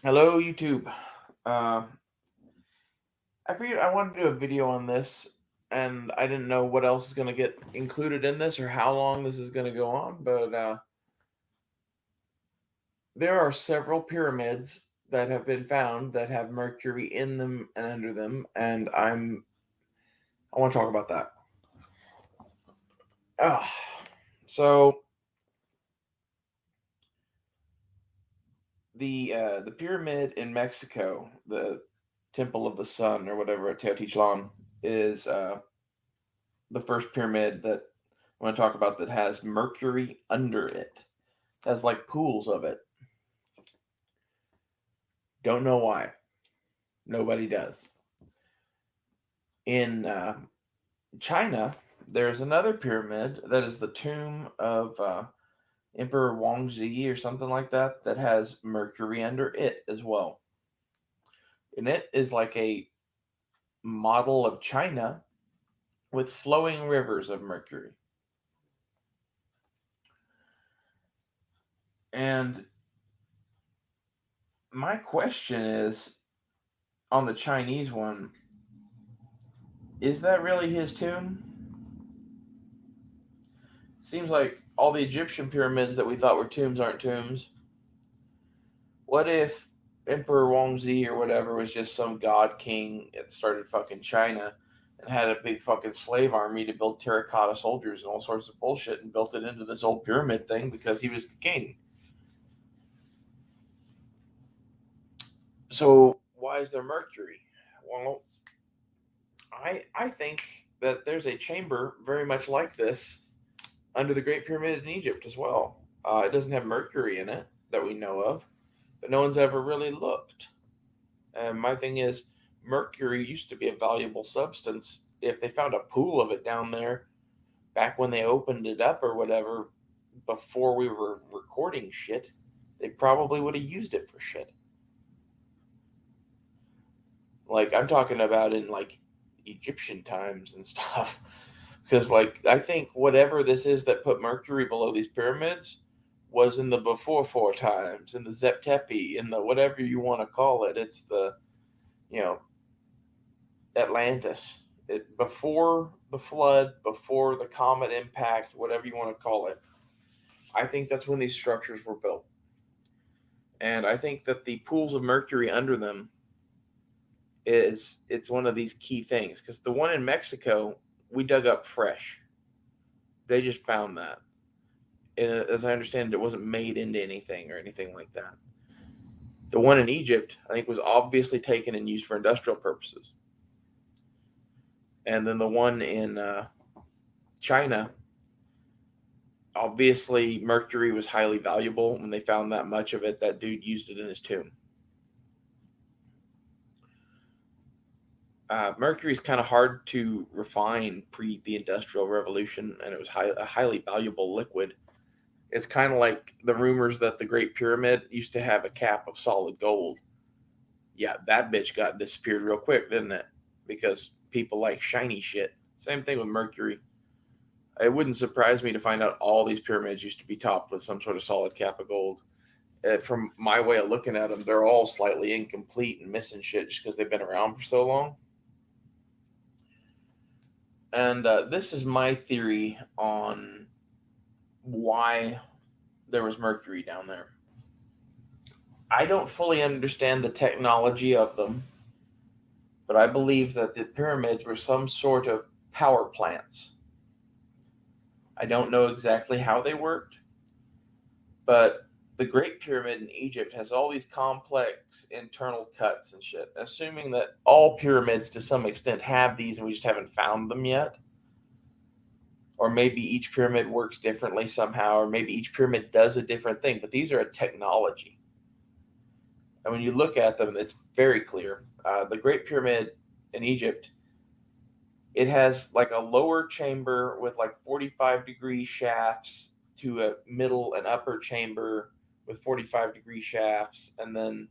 Hello, YouTube. Uh, I figured I wanted to do a video on this, and I didn't know what else is going to get included in this or how long this is going to go on. But there are several pyramids that have been found that have mercury in them and under them, and I want to talk about that. Ah, so the pyramid in Mexico, the Temple of the Sun or whatever at Teotihuacan, is the first pyramid that I want to talk about that has mercury under it. It has like pools of it. Don't know why. Nobody does. In China, there's another pyramid that is the tomb of Emperor Wangzi or something like that that has mercury under it as well. And it is like a model of China with flowing rivers of mercury. And my question is on the Chinese one, is that really his tomb? Seems like all the Egyptian pyramids that we thought were tombs aren't tombs. What if Emperor Wangzi or whatever was just some god king that started fucking China and had a big fucking slave army to build terracotta soldiers and all sorts of bullshit and built it into this old pyramid thing because he was the king? So why is there mercury? Well, I think that there's a chamber very much like this under the Great Pyramid in Egypt as well. It doesn't have mercury in it that we know of, but no one's ever really looked. And my thing is, mercury used to be a valuable substance. If they found a pool of it down there back when they opened it up or whatever, before we were recording shit, they probably would have used it for shit. Like I'm talking about in like Egyptian times and stuff. Because like I think whatever this is that put mercury below these pyramids was in the before times, in the Zep Tepi, in the whatever you want to call it. It's the you know Atlantis. It before the flood, before the comet impact, whatever you want to call it. I think that's when these structures were built. And I think that the pools of mercury under them is it's one of these key things because the one in Mexico we dug up fresh. They just found that. And as I understand it, it wasn't made into anything or anything like that. The one in Egypt, I think, was obviously taken and used for industrial purposes. And then the one in China, obviously mercury was highly valuable. When they found that much of it, that dude used it in his tomb. Mercury is kind of hard to refine pre the industrial revolution, and it was a highly valuable liquid. It's kind of like the rumors that the Great Pyramid used to have a cap of solid gold. Yeah, that bitch got disappeared real quick, didn't it? Because people like shiny shit. Same thing with mercury. It wouldn't surprise me to find out all these pyramids used to be topped with some sort of solid cap of gold. From my way of looking at them, they're all slightly incomplete and missing shit just because they've been around for so long. And this is my theory on why there was mercury down there. I don't fully understand the technology of them, but I believe that the pyramids were some sort of power plants. I don't know exactly how they worked, but the Great Pyramid in Egypt has all these complex internal cuts and shit. Assuming that all pyramids to some extent have these and we just haven't found them yet, or maybe each pyramid works differently somehow, or maybe each pyramid does a different thing, but these are a technology. And when you look at them, it's very clear. The Great Pyramid in Egypt, it has like a lower chamber with like 45-degree shafts to a middle and upper chamber with 45-degree shafts. And then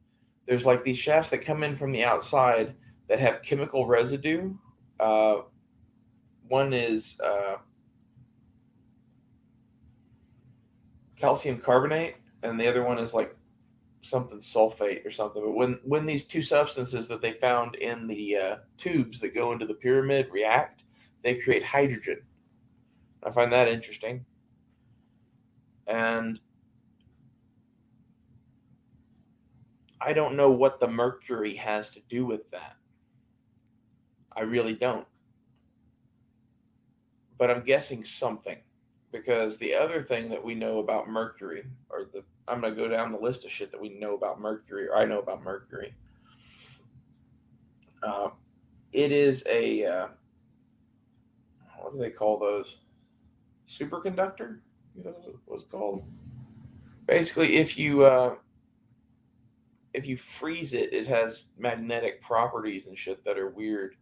there's like these shafts that come in from the outside that have chemical residue. Uh, one is calcium carbonate, and the other one is like something sulfate or something. But when these two substances that they found in the tubes that go into the pyramid react, they create hydrogen. I find that interesting. And I don't know what the mercury has to do with that. I really don't. But I'm guessing something. Because the other thing that we know about mercury, or the I'm gonna go down the list of shit that we know about mercury, or I know about mercury. Uh, it is a what do they call those? Superconductor? That's what it's called. Basically, if you freeze it, it has magnetic properties and shit that are weird,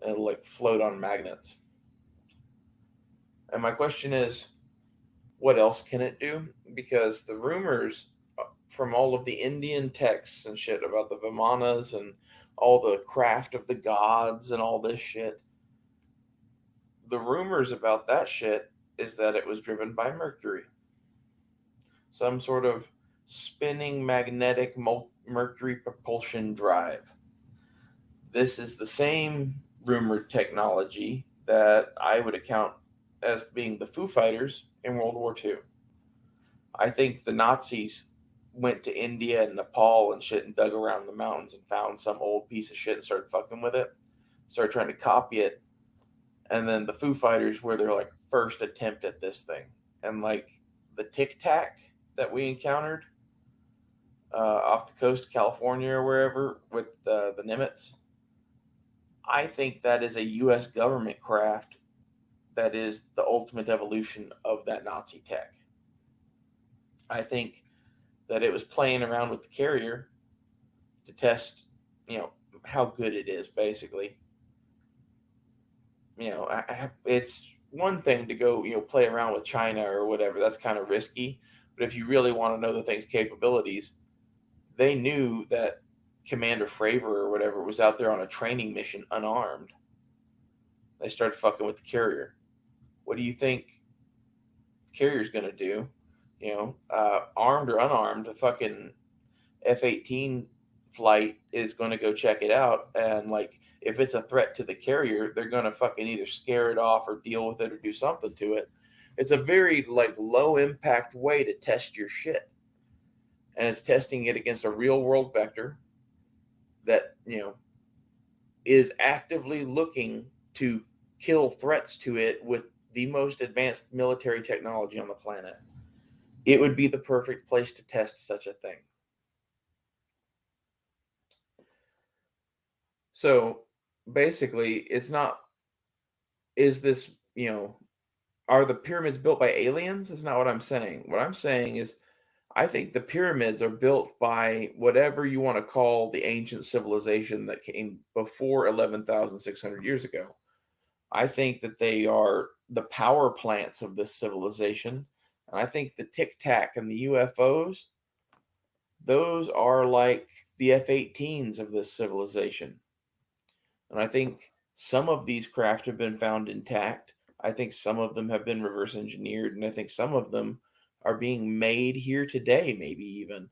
and it'll like float on magnets. And my question is, what else can it do? Because the rumors from all of the Indian texts and shit about the Vimanas and all the craft of the gods and all this shit, the rumors about that shit is that it was driven by Mercury, some sort of spinning magnetic mercury propulsion drive. This is the same rumored technology that I would account as being the Foo Fighters in World War II. I think the Nazis went to India and Nepal and shit and dug around the mountains and found some old piece of shit and started fucking with it, started trying to copy it. And then the Foo Fighters were their like first attempt at this thing. And like the Tic Tac that we encountered off the coast of California or wherever with the Nimitz, I think that is a U.S. government craft that is the ultimate evolution of that Nazi tech. I think that it was playing around with the carrier to test, how good it is, basically. It's one thing to go, play around with China or whatever. That's kind of risky. But if you really want to know the thing's capabilities, they knew that Commander Fravor or whatever was out there on a training mission unarmed. They started fucking with the carrier. What do you think the carrier's going to do? Armed or unarmed, the fucking F-18 flight is going to go check it out. And, like, if it's a threat to the carrier, they're going to fucking either scare it off or deal with it or do something to it. It's a very, like, low impact way to test your shit. And it's testing it against a real world vector that, is actively looking to kill threats to it with the most advanced military technology on the planet. It would be the perfect place to test such a thing. So basically, it's not, is this, are the pyramids built by aliens? That's not what I'm saying. What I'm saying is, I think the pyramids are built by whatever you want to call the ancient civilization that came before 11,600 years ago. I think that they are the power plants of this civilization. And I think the Tic Tac and the UFOs, those are like the F-18s of this civilization. And I think some of these craft have been found intact. I think some of them have been reverse engineered. And I think some of them are being made here today, maybe even.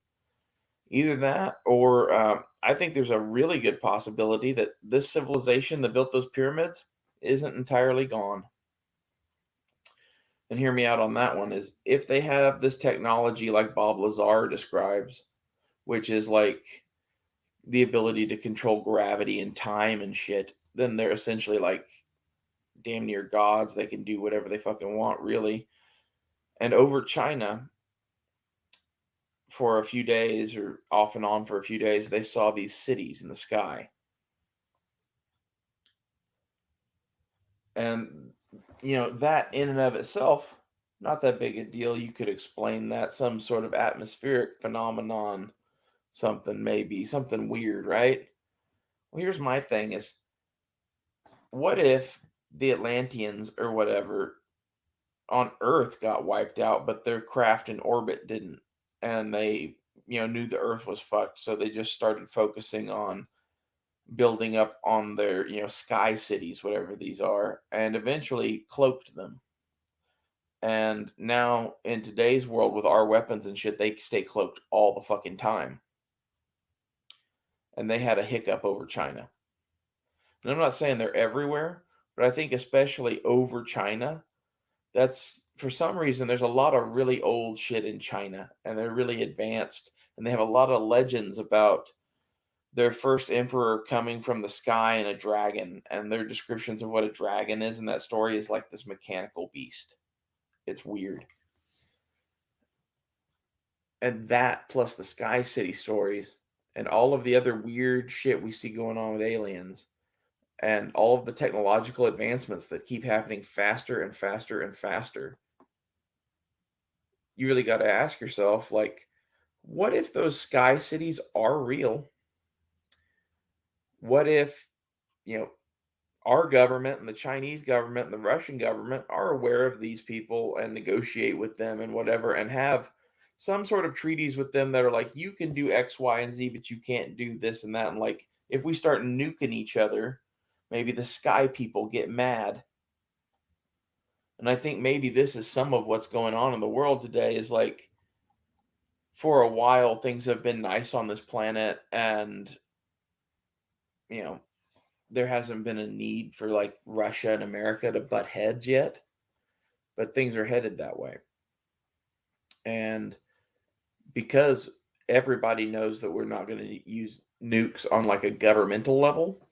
Either that, or I think there's a really good possibility that this civilization that built those pyramids isn't entirely gone. And hear me out on that one, is if they have this technology like Bob Lazar describes, which is like the ability to control gravity and time and shit, then they're essentially like damn near gods. They can do whatever they fucking want, really. And over China, for a few days, or off and on for a few days, they saw these cities in the sky. And, that in and of itself, not that big a deal. You could explain that some sort of atmospheric phenomenon, something maybe, something weird, right? Well, here's my thing is, what if the Atlanteans or whatever on Earth got wiped out, but their craft in orbit didn't? And they, knew the Earth was fucked, so they just started focusing on building up on their, sky cities, whatever these are, and eventually cloaked them. And now in today's world with our weapons and shit, they stay cloaked all the fucking time. And they had a hiccup over China. And I'm not saying they're everywhere, but I think especially over China, that's for some reason there's a lot of really old shit in China and they're really advanced and they have a lot of legends about their first emperor coming from the sky and a dragon, and their descriptions of what a dragon is in that story is like this mechanical beast. It's weird. And that plus the Sky City stories and all of the other weird shit we see going on with aliens and all of the technological advancements that keep happening faster and faster and faster. You really got to ask yourself, like, what if those sky cities are real? What if, you know, our government and the Chinese government and the Russian government are aware of these people and negotiate with them and whatever and have some sort of treaties with them that are like, you can do X, Y, and Z, but you can't do this and that. And like, if we start nuking each other, maybe the sky people get mad. And I think maybe this is some of what's going on in the world today is like, for a while, things have been nice on this planet and, you know, there hasn't been a need for like Russia and America to butt heads yet, but things are headed that way. And because everybody knows that we're not going to use nukes on like a governmental level,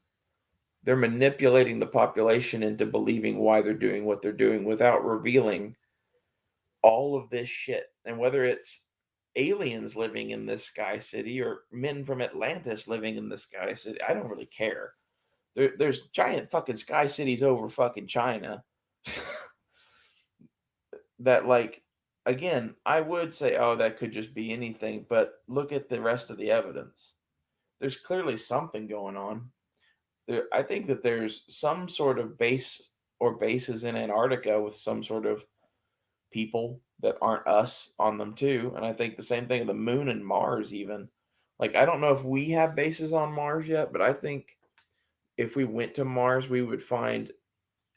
they're manipulating the population into believing why they're doing what they're doing without revealing all of this shit. And whether it's aliens living in this sky city or men from Atlantis living in this sky city, I don't really care. There's giant fucking sky cities over fucking China that like again, I would say, oh, that could just be anything, but look at the rest of the evidence. There's clearly something going on. I think that there's some sort of base or bases in Antarctica with some sort of people that aren't us on them too. And I think the same thing of the moon and Mars even. Like I don't know if we have bases on Mars yet, but I think if we went to Mars, we would find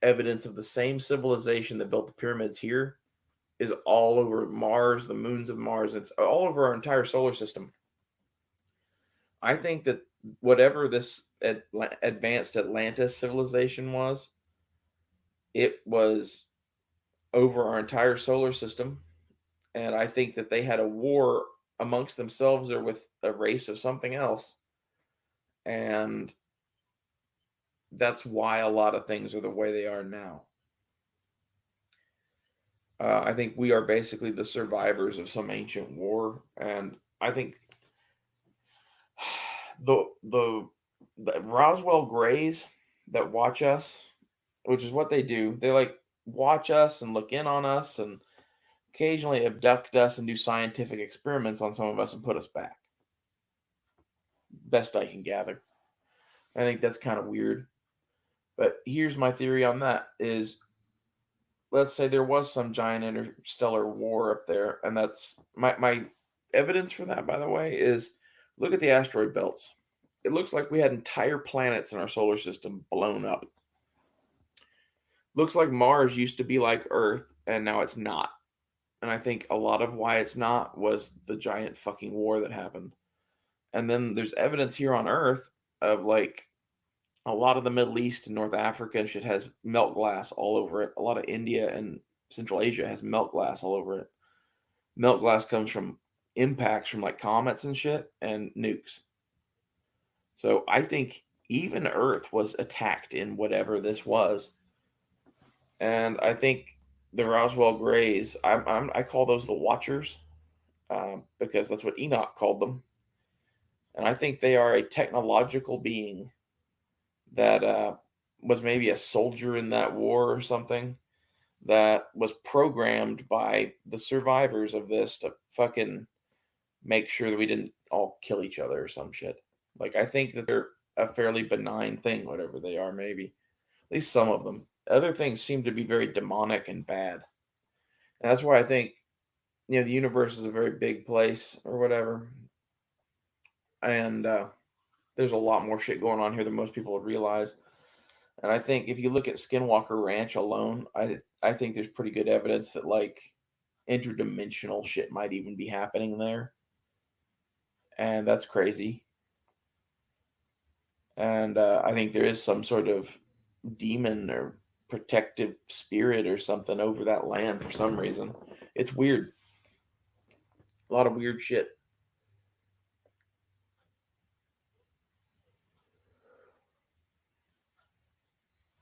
evidence of the same civilization that built the pyramids here is all over Mars, the moons of Mars. It's all over our entire solar system. I think that whatever this advanced Atlantis civilization was, it was over our entire solar system. And I think that they had a war amongst themselves or with a race of something else. And that's why a lot of things are the way they are now. I think we are basically the survivors of some ancient war. And I think the the the Roswell Greys that watch us, which is what they do. They like watch us and look in on us and occasionally abduct us and do scientific experiments on some of us and put us back. Best I can gather. I think that's kind of weird. But here's my theory on that is let's say there was some giant interstellar war up there, and that's my evidence for that, by the way, is look at the asteroid belts. It looks like we had entire planets in our solar system blown up. Looks like Mars used to be like Earth, and now it's not. And I think a lot of why it's not was the giant fucking war that happened. And then there's evidence here on Earth of like a lot of the Middle East and North Africa and shit has melt glass all over it. A lot of India and Central Asia has melt glass all over it. Melt glass comes from impacts from like comets and shit and nukes. So I think even Earth was attacked in whatever this was. And I think the Roswell Greys, I call those the Watchers because that's what Enoch called them. And I think they are a technological being that was maybe a soldier in that war or something that was programmed by the survivors of this to fucking make sure that we didn't all kill each other or some shit. Like, I think that they're a fairly benign thing, whatever they are, maybe. At least some of them. Other things seem to be very demonic and bad. And that's why I think, the universe is a very big place or whatever. And there's a lot more shit going on here than most people would realize. And I think if you look at Skinwalker Ranch alone, I think there's pretty good evidence that like interdimensional shit might even be happening there, and that's crazy. And I think there is some sort of demon or protective spirit or something over that land for some reason. It's weird. A lot of weird shit.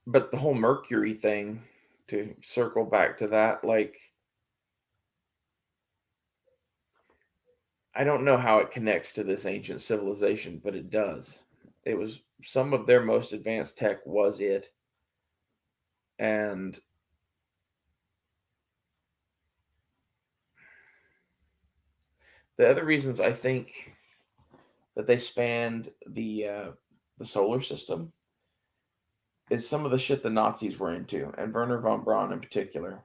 But the whole mercury thing, to circle back to that, like I don't know how it connects to this ancient civilization, but it does. It was some of their most advanced tech was it. And the other reasons I think that they spanned the solar system is some of the shit the Nazis were into, and Werner von Braun in particular.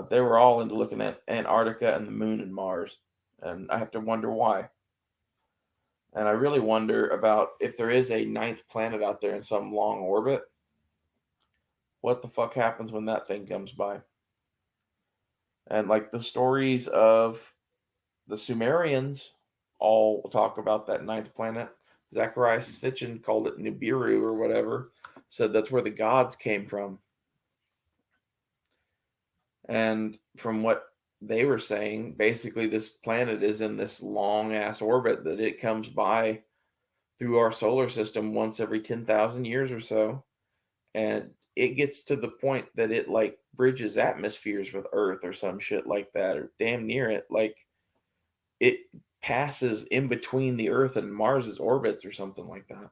They were all into looking at Antarctica and the moon and Mars, and I have to wonder why. And I really wonder about if there is a ninth planet out there in some long orbit, what the fuck happens when that thing comes by? And like the stories of the Sumerians all talk about that ninth planet. Zacharias Sitchin called it Nibiru or whatever, said that's where the gods came from. And from what they were saying, basically this planet is in this long ass orbit that it comes by through our solar system once every 10,000 years or so. And it gets to the point that it like bridges atmospheres with Earth or some shit like that, or damn near it. Like it passes in between the Earth and Mars's orbits or something like that.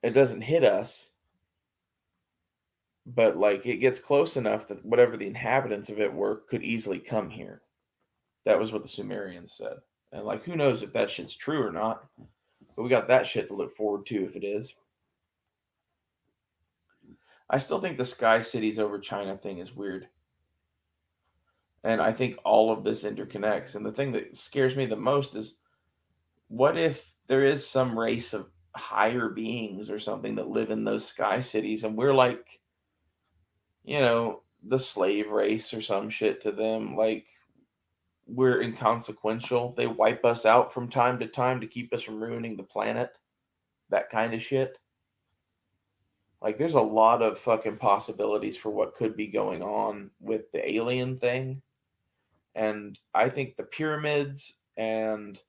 It doesn't hit us, but like it gets close enough that whatever the inhabitants of it were could easily come here. That was what the Sumerians said. And like who knows if that shit's true or not. But we got that shit to look forward to if it is. I still think the Sky Cities over China thing is weird. And I think all of this interconnects. And the thing that scares me the most is what if there is some race of higher beings or something that live in those sky cities and we're like, the slave race or some shit to them? Like, we're inconsequential. They wipe us out from time to time to keep us from ruining the planet. That kind of shit. Like, there's a lot of fucking possibilities for what could be going on with the alien thing. And I think the pyramids and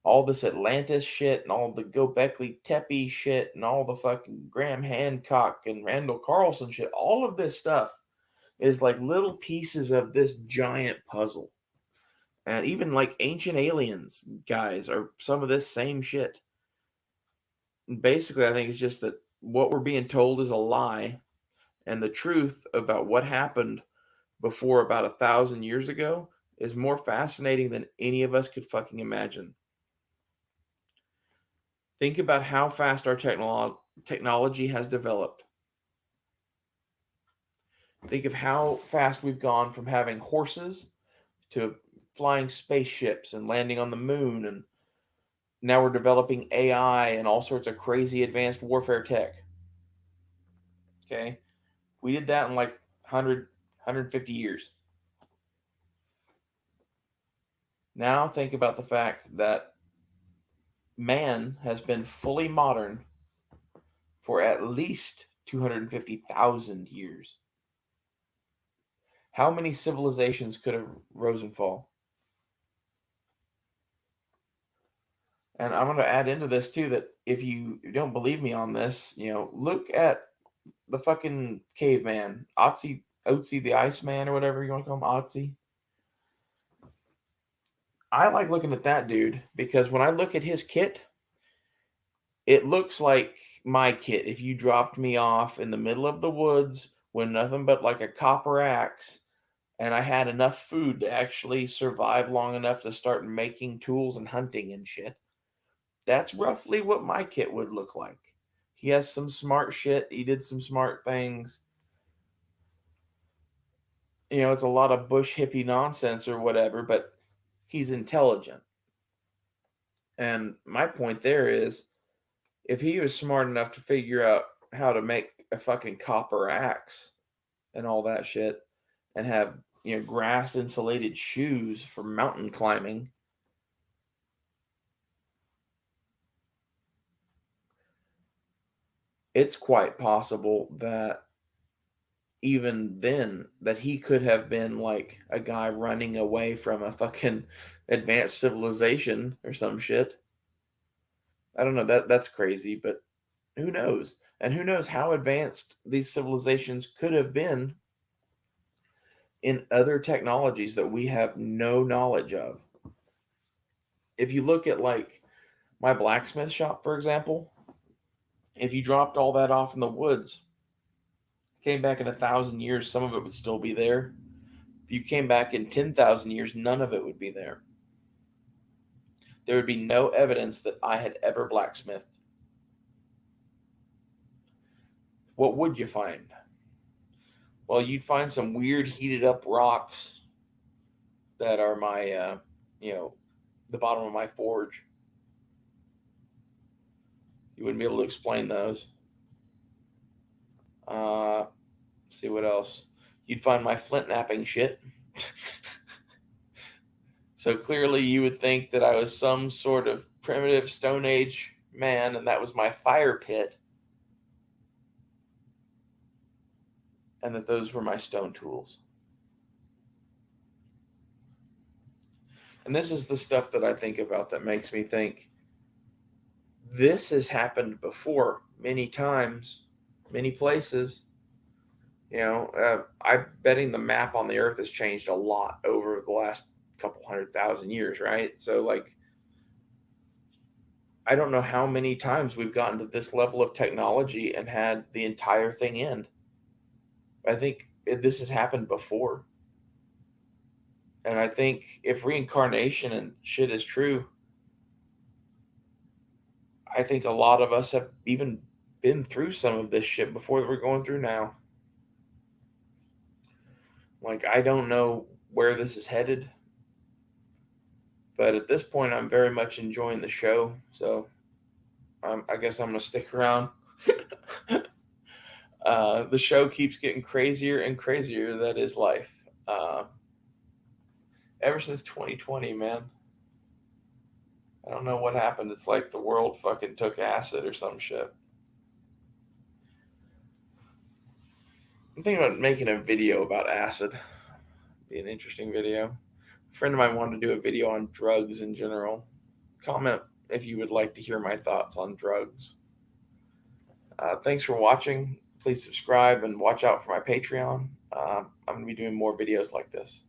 all this Atlantis shit and all the Gobekli Tepe shit and all the fucking Graham Hancock and Randall Carlson shit, all of this stuff is like little pieces of this giant puzzle. And even like Ancient Aliens guys are some of this same shit. And basically, I think it's just that what we're being told is a lie, and the truth about what happened before about 1,000 years ago is more fascinating than any of us could fucking imagine. Think about how fast our technology has developed. Think of how fast we've gone from having horses to flying spaceships and landing on the moon, and now we're developing AI and all sorts of crazy advanced warfare tech. Okay? We did that in like 150 years. Now think about the fact that man has been fully modern for at least 250,000 years. How many civilizations could have rose and fall? And I'm going to add into this too that if you don't believe me on this, look at the fucking caveman, Otzi the Iceman or whatever you want to call him, Otzi. I like looking at that dude because when I look at his kit, it looks like my kit. If you dropped me off in the middle of the woods with nothing but like a copper axe and I had enough food to actually survive long enough to start making tools and hunting and shit, that's roughly what my kit would look like. He has some smart shit. He did some smart things. It's a lot of bush hippie nonsense or whatever, but he's intelligent. And my point there is If he was smart enough to figure out how to make a fucking copper axe and all that shit, and have, grass insulated shoes for mountain climbing, it's quite possible that even then that he could have been like a guy running away from a fucking advanced civilization or some shit. I don't know, that's crazy, but who knows? And who knows how advanced these civilizations could have been in other technologies that we have no knowledge of. If you look at like my blacksmith shop, for example, if you dropped all that off in the woods, came back in 1,000 years, some of it would still be there. If you came back in 10,000 years, none of it would be there. There would be no evidence that I had ever blacksmithed. What would you find? Well, you'd find some weird heated up rocks that are my, you know, the bottom of my forge. You wouldn't be able to explain those. Uh, see what else. You'd find my flint knapping shit. So clearly, you would think that I was some sort of primitive Stone Age man, and that was my fire pit, and that those were my stone tools. And this is the stuff that I think about that makes me think this has happened before many times, many places. I'm betting the map on the earth has changed a lot over the last couple 100,000 years, right? So, like, I don't know how many times we've gotten to this level of technology and had the entire thing end. I think this has happened before. And I think if reincarnation and shit is true, I think a lot of us have even been through some of this shit before that we're going through now. Like, I don't know where this is headed, but at this point, I'm very much enjoying the show. So I guess I'm going to stick around. The show keeps getting crazier and crazier. That is life. Ever since 2020, man. I don't know what happened. It's like the world fucking took acid or some shit. I'm thinking about making a video about acid. Be an interesting video. A friend of mine wanted to do a video on drugs in general. Comment if you would like to hear my thoughts on drugs. Thanks for watching. Please subscribe and watch out for my Patreon. I'm going to be doing more videos like this.